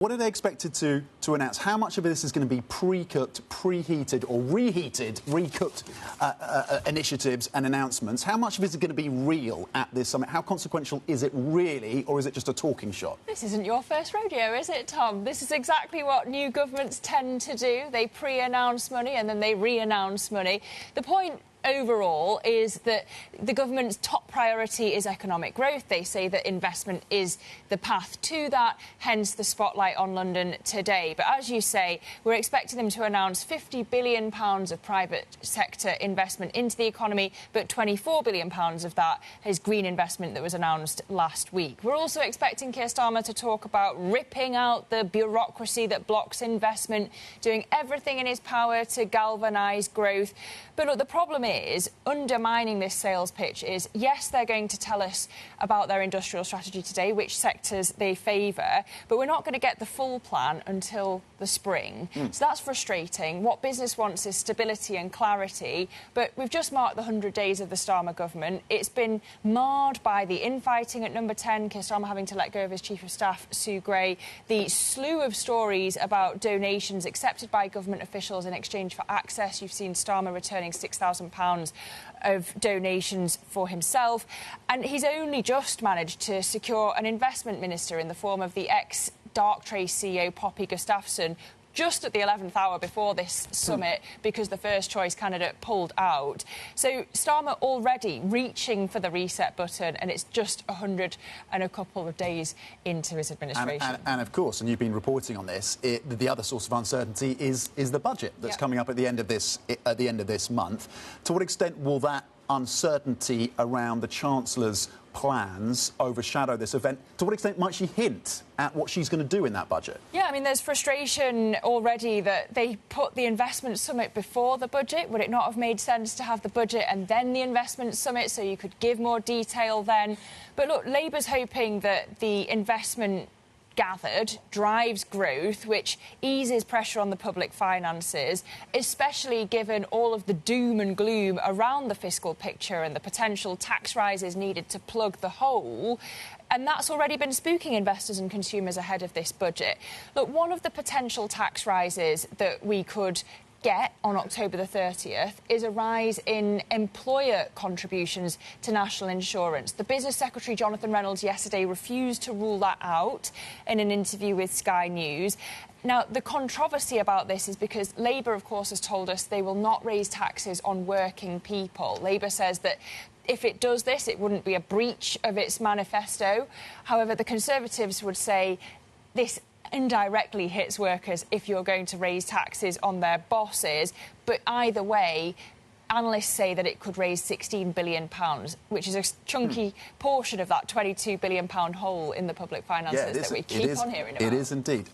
What are they expected to announce? How much of this is going to be pre-cooked, preheated or reheated, recooked initiatives and announcements? How much of it is going to be real at this summit? How consequential is it really, or is it just a talking shot? This isn't your first rodeo, is it, Tom? This is exactly what new governments tend to do. They pre-announce money and then they re-announce money. The point overall is that the government's top priority is economic growth. They say that investment is the path to that, hence the spotlight on London today. But as you say, we're expecting them to announce £50 billion of private sector investment into the economy, but £24 billion of that is green investment that was announced last week. We're also expecting Keir Starmer to talk about ripping out the bureaucracy that blocks investment, doing everything in his power to galvanise growth. But look, the problem is, undermining this sales pitch is, yes, they're going to tell us about their industrial strategy today, which sectors they favour, but we're not going to get the full plan until the spring. So that's frustrating. What business wants is stability and clarity, but we've just marked the 100 days of the Starmer government. It's been marred by the infighting at number 10, Keir Starmer having to let go of his Chief of Staff, Sue Gray, the slew of stories about donations accepted by government officials in exchange for access. You've seen Starmer returning £6,000 of donations for himself, and he's only just managed to secure an investment minister in the form of the ex-Darktrace CEO Poppy Gustafsson just at the 11th hour before this summit because the first choice candidate pulled out. So Starmer already reaching for the reset button, and it's just 100 and a couple of days into his administration. And of course, and you've been reporting on this, the other source of uncertainty is the budget that's coming up at the end of this month. To what extent will that uncertainty around the Chancellor's plans overshadow this event? To what extent might she hint at what she's going to do in that budget? Yeah, I mean, there's frustration already that they put the investment summit before the budget. Would it not have made sense to have the budget and then the investment summit so you could give more detail then? But look, Labour's hoping that the investment gathered drives growth, which eases pressure on the public finances, especially given all of the doom and gloom around the fiscal picture and the potential tax rises needed to plug the hole. And that's already been spooking investors and consumers ahead of this budget. Look, one of the potential tax rises that we could get on October the 30th is a rise in employer contributions to national insurance. The Business Secretary, Jonathan Reynolds, yesterday refused to rule that out in an interview with Sky News. Now, the controversy about this is because Labour, of course, has told us they will not raise taxes on working people. Labour says that if it does this, it wouldn't be a breach of its manifesto. However, the Conservatives would say this indirectly hits workers if you're going to raise taxes on their bosses. But either way, analysts say that it could raise £16 billion, which is a chunky portion of that £22 billion hole in the public finances that we keep on hearing about. It is indeed.